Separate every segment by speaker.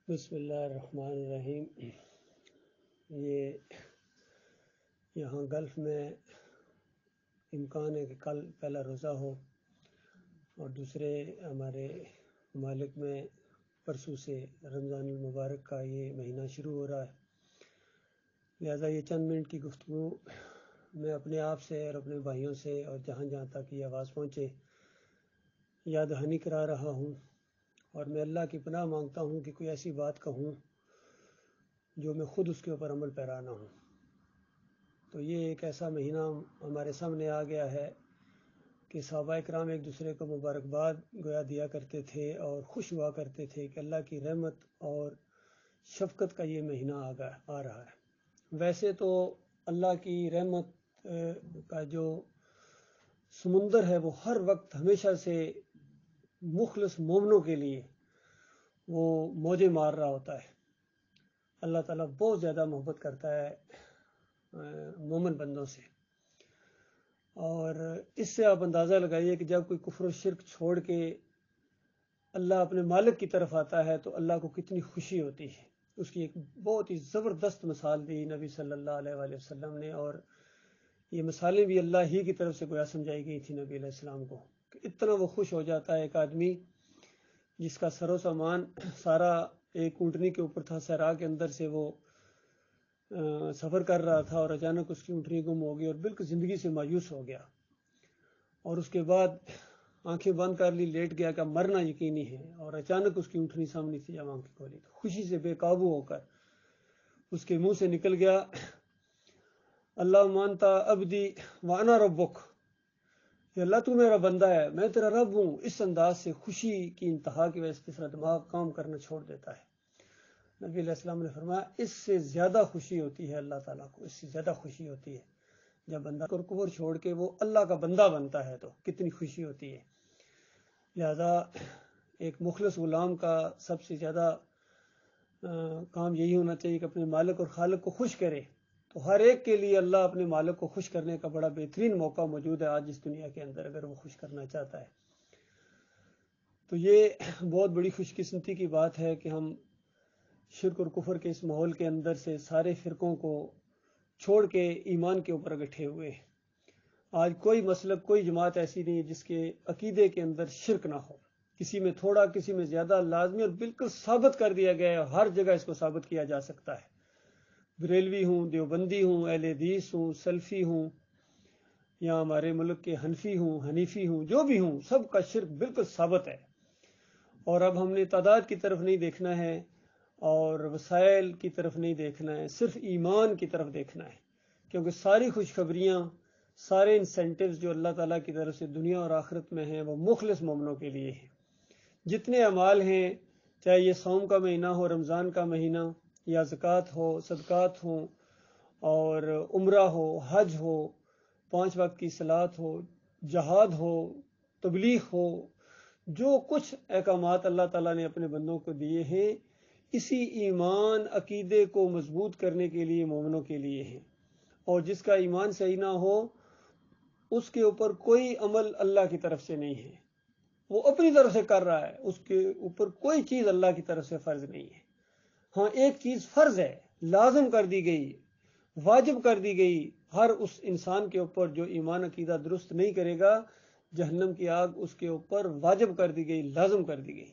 Speaker 1: بسم اللہ الرحمن الرحیم۔ یہ یہاں گلف میں امکان ہے کہ کل پہلا روزہ ہو اور دوسرے ہمارے ممالک میں پرسوں سے رمضان المبارک کا یہ مہینہ شروع ہو رہا ہے، لہذا یہ چند منٹ کی گفتگو میں اپنے آپ سے اور اپنے بھائیوں سے اور جہاں جہاں تک یہ آواز پہنچے یاد دہانی کرا رہا ہوں، اور میں اللہ کی پناہ مانگتا ہوں کہ کوئی ایسی بات کہوں جو میں خود اس کے اوپر عمل پیرا نہ ہوں۔ تو یہ ایک ایسا مہینہ ہمارے سامنے آ گیا ہے کہ صحابہ کرام ایک دوسرے کو مبارکباد گویا دیا کرتے تھے اور خوش ہوا کرتے تھے کہ اللہ کی رحمت اور شفقت کا یہ مہینہ آ رہا ہے۔ ویسے تو اللہ کی رحمت کا جو سمندر ہے وہ ہر وقت ہمیشہ سے مخلص مومنوں کے لیے وہ موجیں مار رہا ہوتا ہے۔ اللہ تعالیٰ بہت زیادہ محبت کرتا ہے مومن بندوں سے، اور اس سے آپ اندازہ لگائیے کہ جب کوئی کفر و شرک چھوڑ کے اللہ اپنے مالک کی طرف آتا ہے تو اللہ کو کتنی خوشی ہوتی ہے۔ اس کی ایک بہت ہی زبردست مثال دی نبی صلی اللہ علیہ وآلہ وسلم نے، اور یہ مثالیں بھی اللہ ہی کی طرف سے گویا سمجھائی گئی تھی نبی علیہ السلام کو، کہ اتنا وہ خوش ہو جاتا ہے ایک آدمی جس کا سر و سامان سارا ایک اونٹنی کے اوپر تھا، صحرا کے اندر سے وہ سفر کر رہا تھا اور اچانک اس کی اونٹنی گم ہو گئی اور بالکل زندگی سے مایوس ہو گیا، اور اس کے بعد آنکھیں بند کر لی، لیٹ گیا کہ مرنا یقینی ہے، اور اچانک اس کی اونٹنی سامنے تھی، جب آنکھیں کھولی تو خوشی سے بے قابو ہو کر اس کے منہ سے نکل گیا، اللہ مانتا عبدی وانا ربک، کہ اللہ تو میرا بندہ ہے، میں تیرا رب ہوں۔ اس انداز سے خوشی کی انتہا کی وجہ سے تیسرا دماغ کام کرنا چھوڑ دیتا ہے۔ نبی علیہ السلام نے فرمایا اس سے زیادہ خوشی ہوتی ہے اللہ تعالیٰ کو، اس سے زیادہ خوشی ہوتی ہے جب بندہ کفر چھوڑ کے وہ اللہ کا بندہ بنتا ہے تو کتنی خوشی ہوتی ہے۔ لہذا ایک مخلص غلام کا سب سے زیادہ کام یہی ہونا چاہیے کہ اپنے مالک اور خالق کو خوش کرے۔ تو ہر ایک کے لیے اللہ اپنے مالک کو خوش کرنے کا بڑا بہترین موقع موجود ہے آج اس دنیا کے اندر، اگر وہ خوش کرنا چاہتا ہے تو یہ بہت بڑی خوش قسمتی کی بات ہے کہ ہم شرک اور کفر کے اس ماحول کے اندر سے سارے فرقوں کو چھوڑ کے ایمان کے اوپر اکٹھے ہوئے۔ آج کوئی مسلک، کوئی جماعت ایسی نہیں ہے جس کے عقیدے کے اندر شرک نہ ہو، کسی میں تھوڑا کسی میں زیادہ، لازمی اور بالکل ثابت کر دیا گیا ہے، ہر جگہ اس کو ثابت کیا جا سکتا ہے۔ بریلوی ہوں، دیوبندی ہوں، اہل حدیث ہوں، سلفی ہوں، یا ہمارے ملک کے حنفی ہوں، حنیفی ہوں، جو بھی ہوں، سب کا شرک بالکل ثابت ہے۔ اور اب ہم نے تعداد کی طرف نہیں دیکھنا ہے اور وسائل کی طرف نہیں دیکھنا ہے، صرف ایمان کی طرف دیکھنا ہے، کیونکہ ساری خوشخبریاں، سارے انسینٹیوز جو اللہ تعالیٰ کی طرف سے دنیا اور آخرت میں ہیں وہ مخلص مومنوں کے لیے ہیں۔ جتنے اعمال ہیں، چاہے یہ صوم کا مہینہ ہو، رمضان کا مہینہ، یا زکوٰۃ ہو، صدقات ہوں، اور عمرہ ہو، حج ہو، 5 وقت کی صلات ہو، جہاد ہو، تبلیغ ہو، جو کچھ احکامات اللہ تعالیٰ نے اپنے بندوں کو دیے ہیں، اسی ایمان عقیدے کو مضبوط کرنے کے لیے مومنوں کے لیے ہیں۔ اور جس کا ایمان صحیح نہ ہو اس کے اوپر کوئی عمل اللہ کی طرف سے نہیں ہے، وہ اپنی طرف سے کر رہا ہے، اس کے اوپر کوئی چیز اللہ کی طرف سے فرض نہیں ہے۔ ہاں ایک چیز فرض ہے، لازم کر دی گئی، واجب کر دی گئی ہر اس انسان کے اوپر جو ایمان عقیدہ درست نہیں کرے گا، جہنم کی آگ اس کے اوپر واجب کر دی گئی، لازم کر دی گئی۔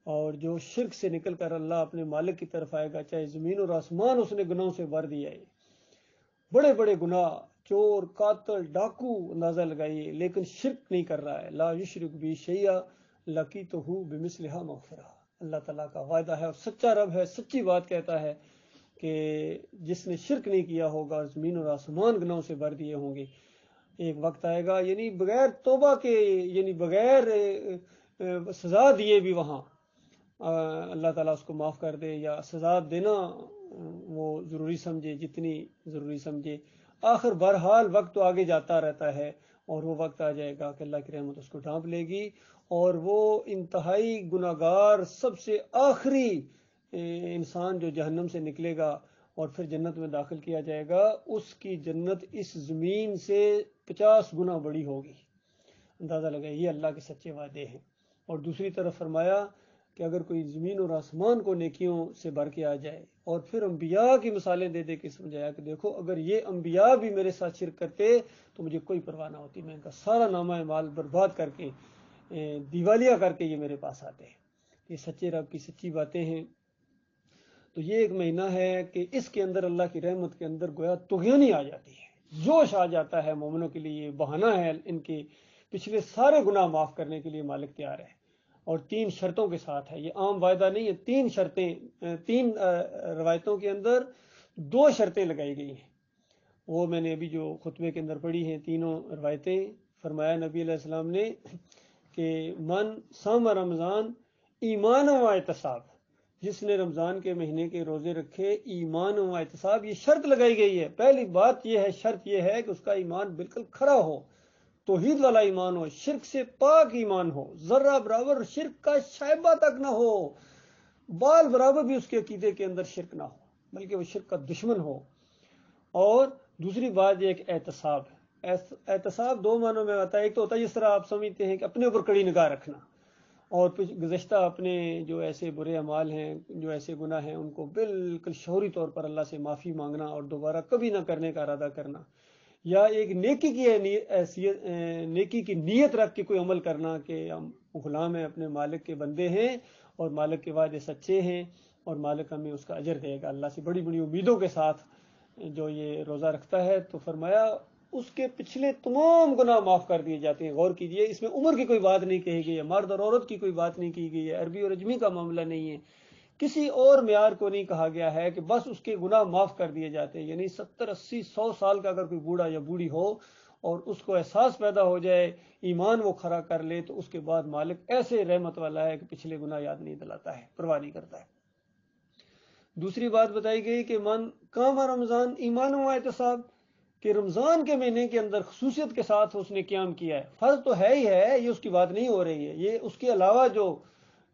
Speaker 1: اور جو شرک سے نکل کر اللہ اپنے مالک کی طرف آئے گا، چاہے زمین اور آسمان اس نے گناہوں سے بھر دیا ہے، بڑے بڑے گناہ، چور، قاتل، ڈاکو، اندازہ لگائیے، لیکن شرک نہیں کر رہا ہے، لا یشرک بی شیئا لقیتہ بمثلہا مغفرہ۔ اللہ تعالیٰ کا وعدہ ہے اور سچا رب ہے، سچی بات کہتا ہے کہ جس نے شرک نہیں کیا ہوگا زمین اور آسمان گناہوں سے بھر دیے ہوں گے۔ ایک وقت آئے گا، یعنی بغیر توبہ کے، یعنی بغیر سزا دیے بھی وہاں اللہ تعالیٰ اس کو معاف کر دے، یا سزا دینا وہ ضروری سمجھے، جتنی ضروری سمجھے۔ آخر بہرحال وقت تو آگے جاتا رہتا ہے، اور وہ وقت آ جائے گا کہ اللہ کی رحمت اس کو ڈھانپ لے گی، اور وہ انتہائی گناہگار سب سے آخری انسان جو جہنم سے نکلے گا اور پھر جنت میں داخل کیا جائے گا، اس کی جنت اس زمین سے 50 گنا بڑی ہوگی۔ اندازہ لگائیے، یہ اللہ کے سچے وعدے ہیں۔ اور دوسری طرف فرمایا کہ اگر کوئی زمین اور آسمان کو نیکیوں سے بھر کے آ جائے، اور پھر انبیاء کی مثالیں دے دے کے سمجھایا کہ دیکھو اگر یہ انبیاء بھی میرے ساتھ شرک کرتے تو مجھے کوئی پرواہ نہ ہوتی، میں ان کا سارا نامہ اعمال برباد کر کے دیوالیہ کر کے یہ میرے پاس آتے ہیں۔ یہ سچے رب کی سچی باتیں ہیں۔ تو یہ ایک مہینہ ہے کہ اس کے اندر اللہ کی رحمت کے اندر گویا طغیانی آ جاتی ہے، جوش آ جاتا ہے مومنوں کے لیے۔ یہ بہانہ ہے ان کے پچھلے سارے گناہ معاف کرنے کے لیے مالک تیار ہے، اور 3 شرطوں کے ساتھ ہے۔ یہ عام وعدہ نہیں ہے، 3 شرطیں، 3 روایتوں کے اندر 2 شرطیں لگائی گئی ہیں، وہ میں نے ابھی جو خطبے کے اندر پڑھی ہیں تینوں روایتیں۔ فرمایا نبی علیہ السلام نے کہ من صام رمضان ایمان و احتساب، جس نے رمضان کے مہینے کے روزے رکھے ایمان و احتساب، یہ شرط لگائی گئی ہے۔ پہلی بات یہ ہے، شرط یہ ہے کہ اس کا ایمان بالکل کھرا ہو، توحید والا ایمان ہو، شرک سے پاک ایمان ہو، ذرہ برابر شرک کا شائبہ تک نہ ہو، بال برابر بھی اس کے عقیدے کے اندر شرک نہ ہو، بلکہ وہ شرک کا دشمن ہو۔ اور دوسری بات یہ ایک احتساب ہے۔ احتساب 2 معنوں میں آتا ہے، ایک تو ہوتا ہے جس طرح آپ سمجھتے ہیں کہ اپنے اوپر کڑی نگاہ رکھنا، اور گزشتہ اپنے جو ایسے برے اعمال ہیں، جو ایسے گناہ ہیں، ان کو بالکل شعوری طور پر اللہ سے معافی مانگنا اور دوبارہ کبھی نہ کرنے کا ارادہ کرنا، یا ایک نیکی کی نیت رکھ کے کوئی عمل کرنا کہ ہم غلام ہیں، اپنے مالک کے بندے ہیں، اور مالک کے وعدے سچے ہیں، اور مالک ہمیں اس کا اجر دے گا۔ اللہ سے بڑی بڑی امیدوں کے ساتھ جو یہ روزہ رکھتا ہے، تو فرمایا اس کے پچھلے تمام گناہ معاف کر دیے جاتے ہیں۔ غور کیجئے، اس میں عمر کی کوئی بات نہیں کہی گئی ہے، مرد اور عورت کی کوئی بات نہیں کی گئی ہے، عربی اور عجمی کا معاملہ نہیں ہے، کسی اور معیار کو نہیں کہا گیا ہے کہ بس اس کے گناہ معاف کر دیے جاتے ہیں۔ یعنی 70 80 100 سال کا اگر کوئی بوڑھا یا بوڑھی ہو اور اس کو احساس پیدا ہو جائے، ایمان وہ کھڑا کر لے، تو اس کے بعد مالک ایسے رحمت والا ہے کہ پچھلے گناہ یاد نہیں دلاتا ہے، پرواہ نہیں کرتا ہے۔ دوسری بات بتائی گئی کہ من قام رمضان ایمان و احتساب، کہ رمضان کے مہینے کے اندر خصوصیت کے ساتھ اس نے قیام کیا ہے۔ فرض تو ہے ہی ہے، یہ اس کی بات نہیں ہو رہی ہے، یہ اس کے علاوہ جو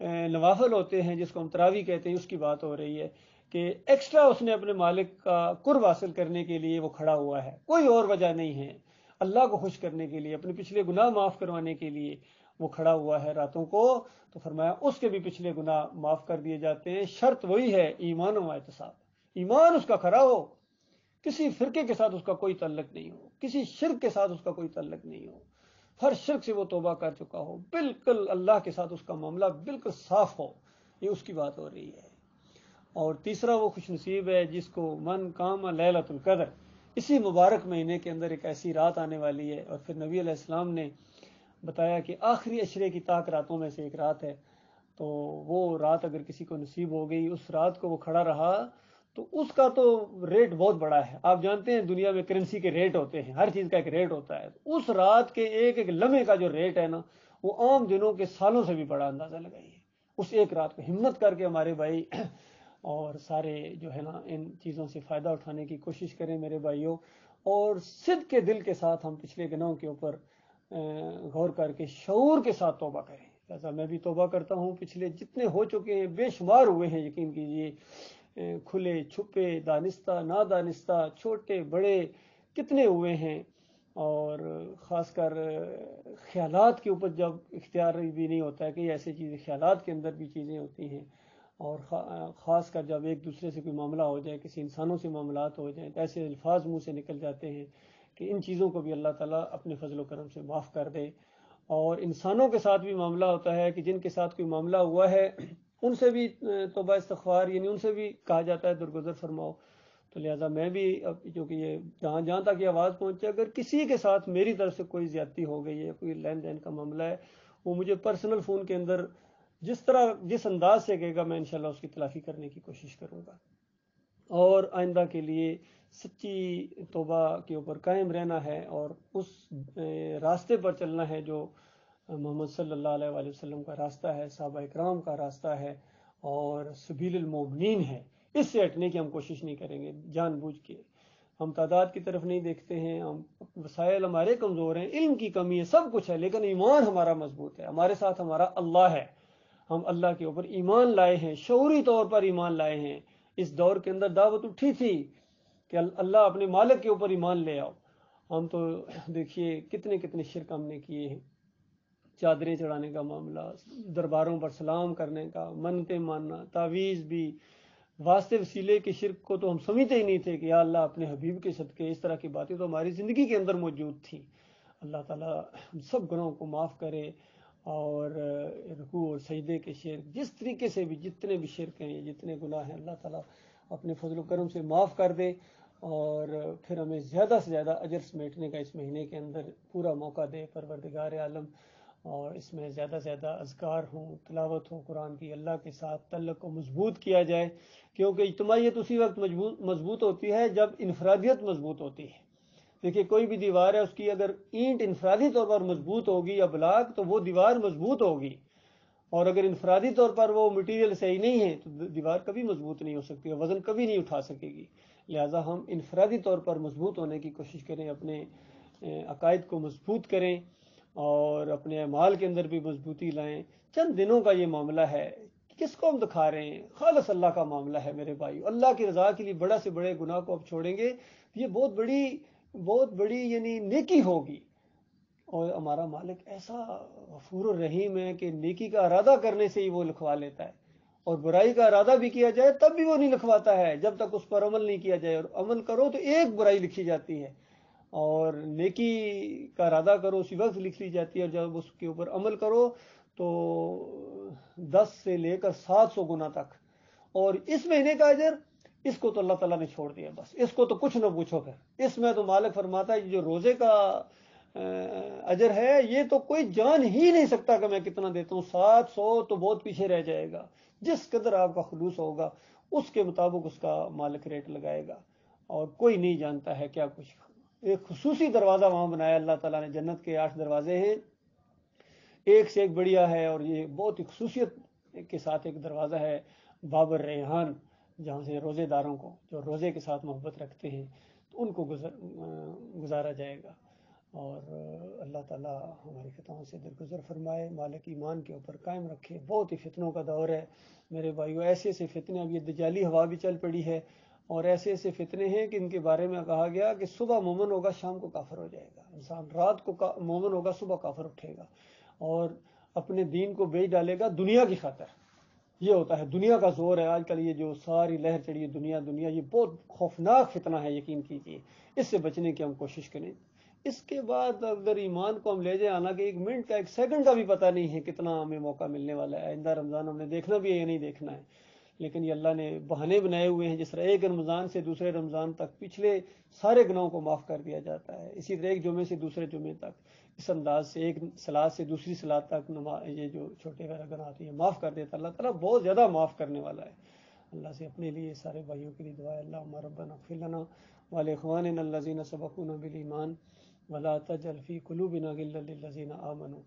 Speaker 1: نوافل ہوتے ہیں جس کو ہم تراویح کہتے ہیں، اس کی بات ہو رہی ہے کہ ایکسٹرا اس نے اپنے مالک کا قرب حاصل کرنے کے لیے وہ کھڑا ہوا ہے، کوئی اور وجہ نہیں ہے، اللہ کو خوش کرنے کے لیے، اپنے پچھلے گناہ معاف کروانے کے لیے وہ کھڑا ہوا ہے راتوں کو۔ تو فرمایا اس کے بھی پچھلے گناہ معاف کر دیے جاتے ہیں۔ شرط وہی ہے، ایمان و احتساب، ایمان اس کا کھڑا ہو، کسی فرقے کے ساتھ اس کا کوئی تعلق نہیں ہو، کسی شرک کے ساتھ اس کا کوئی تعلق نہیں ہو، ہر شرک سے وہ توبہ کر چکا ہو، بالکل اللہ کے ساتھ اس کا معاملہ بالکل صاف ہو، یہ اس کی بات ہو رہی ہے۔ اور تیسرا وہ خوش نصیب ہے جس کو من قام لیلۃ القدر، اسی مبارک مہینے کے اندر ایک ایسی رات آنے والی ہے، اور پھر نبی علیہ السلام نے بتایا کہ آخری عشرے کی طاق راتوں میں سے ایک رات ہے، تو وہ رات اگر کسی کو نصیب ہو گئی، اس رات کو وہ کھڑا رہا، تو اس کا تو ریٹ بہت بڑا ہے۔ آپ جانتے ہیں دنیا میں کرنسی کے ریٹ ہوتے ہیں، ہر چیز کا ایک ریٹ ہوتا ہے، اس رات کے ایک ایک لمحے کا جو ریٹ ہے نا، وہ عام دنوں کے سالوں سے بھی بڑا، اندازہ لگائیے اس ایک رات کو۔ ہمت کر کے ہمارے بھائی اور سارے جو ہے نا ان چیزوں سے فائدہ اٹھانے کی کوشش کریں میرے بھائیوں، اور صدق کے دل کے ساتھ ہم پچھلے گناہوں کے اوپر غور کر کے شعور کے ساتھ توبہ کریں۔ جیسا میں بھی توبہ کرتا ہوں، پچھلے جتنے ہو چکے ہیں بے شمار ہوئے ہیں، یقین کیجیے، کھلے چھپے، دانستہ نادانستہ، چھوٹے بڑے کتنے ہوئے ہیں، اور خاص کر خیالات کے اوپر جب اختیار بھی نہیں ہوتا ہے کہ ایسی چیزیں، خیالات کے اندر بھی چیزیں ہوتی ہیں، اور خاص کر جب ایک دوسرے سے کوئی معاملہ ہو جائے، کسی انسانوں سے معاملات ہو جائیں، تو ایسے الفاظ منہ سے نکل جاتے ہیں کہ ان چیزوں کو بھی اللہ تعالیٰ اپنے فضل و کرم سے معاف کر دے۔ اور انسانوں کے ساتھ بھی معاملہ ہوتا ہے کہ جن کے ساتھ کوئی معاملہ ہوا ہے ان سے بھی توبہ استغفار، یعنی ان سے بھی کہا جاتا ہے درگزر فرماؤ۔ تو لہٰذا میں بھی کیونکہ یہ جہاں تک یہ آواز پہنچے، اگر کسی کے ساتھ میری طرف سے کوئی زیادتی ہو گئی ہے، کوئی لین دین کا معاملہ ہے، وہ مجھے پرسنل فون کے اندر جس انداز سے کہے گا، میں انشاءاللہ اس کی تلافی کرنے کی کوشش کروں گا، اور آئندہ کے لیے سچی توبہ کے اوپر قائم رہنا ہے، اور اس راستے پر چلنا ہے جو محمد صلی اللہ علیہ وآلہ وسلم کا راستہ ہے، صحابہ اکرام کا راستہ ہے، اور سبیل المومنین ہے۔ اس سے ہٹنے کی ہم کوشش نہیں کریں گے جان بوجھ کے۔ ہم تعداد کی طرف نہیں دیکھتے ہیں، ہم وسائل ہمارے کمزور ہیں، علم کی کمی ہے، سب کچھ ہے، لیکن ایمان ہمارا مضبوط ہے، ہمارے ساتھ ہمارا اللہ ہے، ہم اللہ کے اوپر ایمان لائے ہیں، شعوری طور پر ایمان لائے ہیں۔ اس دور کے اندر دعوت اٹھی تھی کہ اللہ اپنے مالک کے اوپر ایمان لے آؤ، ہم تو دیکھیے کتنے کتنے شرک ہم نے کیے ہیں۔ چادریں چڑھانے کا معاملہ، درباروں پر سلام کرنے کا، منتیں ماننا، تعویذ بھی، واسطے وسیلے کے شرک کو تو ہم سمجھتے ہی نہیں تھے کہ یا اللہ اپنے حبیب کے صدقے اس طرح کی باتیں تو ہماری زندگی کے اندر موجود تھیں۔ اللہ تعالیٰ ہم سب گناہوں کو معاف کرے، اور رکوع اور سجدے کے شرک جس طریقے سے بھی جتنے بھی شرک ہیں، جتنے گناہ ہیں، اللہ تعالیٰ اپنے فضل و کرم سے معاف کر دے، اور پھر ہمیں زیادہ سے زیادہ اجر سمیٹنے کا اس مہینے کے اندر پورا موقع دے پروردگار عالم، اور اس میں زیادہ سے زیادہ اذکار ہوں، تلاوت ہو قرآن کی، اللہ کے ساتھ تعلق کو مضبوط کیا جائے، کیونکہ اجتماعیت اسی وقت مضبوط ہوتی ہے جب انفرادیت مضبوط ہوتی ہے۔ دیکھیے کوئی بھی دیوار ہے، اس کی اگر اینٹ انفرادی طور پر مضبوط ہوگی یا بلاک، تو وہ دیوار مضبوط ہوگی، اور اگر انفرادی طور پر وہ مٹیریل صحیح نہیں ہے تو دیوار کبھی مضبوط نہیں ہو سکتی، اور وزن کبھی نہیں اٹھا سکے گی۔ لہٰذا ہم انفرادی طور پر مضبوط ہونے کی کوشش کریں، اپنے عقائد کو مضبوط کریں، اور اپنے اعمال کے اندر بھی مضبوطی لائیں۔ چند دنوں کا یہ معاملہ ہے، کس کو ہم دکھا رہے ہیں؟ خالص اللہ کا معاملہ ہے میرے بھائی، اللہ کی رضا کے لیے بڑا سے بڑے گناہ کو اب چھوڑیں گے، یہ بہت بڑی یعنی نیکی ہوگی، اور ہمارا مالک ایسا غفور الرحیم ہے کہ نیکی کا ارادہ کرنے سے ہی وہ لکھوا لیتا ہے، اور برائی کا ارادہ بھی کیا جائے تب بھی وہ نہیں لکھواتا ہے جب تک اس پر عمل نہیں کیا جائے، اور عمل کرو تو ایک برائی لکھی جاتی ہے، اور نیکی کا ارادہ کرو اسی وقت لکھ لی جاتی ہے، اور جب اس کے اوپر عمل کرو تو 10 سے لے کر 700 گنا تک۔ اور اس مہینے کا اجر، اس کو تو اللہ تعالیٰ نے چھوڑ دیا، بس اس کو تو کچھ نہ پوچھو پھر۔ اس میں تو مالک فرماتا ہے جو روزے کا اجر ہے، یہ تو کوئی جان ہی نہیں سکتا کہ میں کتنا دیتا ہوں، 700 تو بہت پیچھے رہ جائے گا، جس قدر آپ کا خلوص ہوگا اس کے مطابق اس کا مالک ریٹ لگائے گا، اور کوئی نہیں جانتا ہے کیا کچھ۔ ایک خصوصی دروازہ وہاں بنایا اللہ تعالیٰ نے، جنت کے 8 دروازے ہیں، ایک سے ایک بڑھیا ہے، اور یہ بہت ہی خصوصیت کے ساتھ ایک دروازہ ہے باب الریحان، جہاں سے روزے داروں کو، جو روزے کے ساتھ محبت رکھتے ہیں، تو ان کو گزارا جائے گا۔ اور اللہ تعالیٰ ہماری خطاؤں سے درگزر فرمائے، مالک ایمان کے اوپر قائم رکھے۔ بہت ہی فتنوں کا دور ہے میرے بھائیو، ایسے ایسے فتنے، اب یہ دجالی ہوا بھی چل پڑی ہے، اور ایسے ایسے فتنے ہیں کہ ان کے بارے میں کہا گیا کہ صبح مومن ہوگا شام کو کافر ہو جائے گا انسان، رات کو مومن ہوگا صبح کافر اٹھے گا، اور اپنے دین کو بیچ ڈالے گا دنیا کی خاطر۔ یہ ہوتا ہے، دنیا کا زور ہے آج کل، یہ جو ساری لہر چڑھی ہے دنیا، یہ بہت خوفناک فتنہ ہے، یقین کیجیے، اس سے بچنے کی ہم کوشش کریں۔ اس کے بعد اگر ایمان کو ہم لے جائیں، حالانکہ 1 منٹ کا 1 سیکنڈ کا بھی پتہ نہیں ہے کتنا ہمیں موقع ملنے والا ہے، آئندہ رمضان ہم نے دیکھنا بھی ہے یا نہیں دیکھنا ہے، لیکن یہ اللہ نے بہانے بنائے ہوئے ہیں، جس طرح ایک رمضان سے دوسرے رمضان تک پچھلے سارے گناہوں کو معاف کر دیا جاتا ہے، اسی طرح ایک جمعے سے دوسرے جمعے تک، اس انداز سے ایک صلات سے دوسری صلات تک یہ جو چھوٹے وغیرہ گناہ ہوتے ہیں معاف کر دیتا اللہ تعالیٰ، بہت زیادہ معاف کرنے والا ہے۔ اللہ سے اپنے لیے سارے بھائیوں کے لیے دعا ہے، اللہم ربنا اغفر لنا ولاخواننا الذین سبقونا بالایمان ولا تجعل فی قلوبنا غلا للذین آمنوا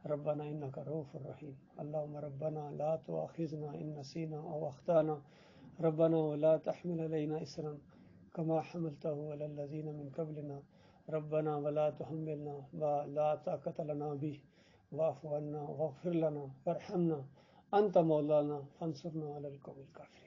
Speaker 1: ربنا انک رؤوف رحیم۔ اللہم ربنا لا تؤاخذنا ان نسینا او اخطانا ربنا ولا تحمل علینا اصرا کما حملته علی الذین من قبلنا ربنا ولا تحملنا ما لا طاقت لنا به واعف عنا واغفر لنا وارحمنا انت مولانا فانصرنا علی القوم الکافرین۔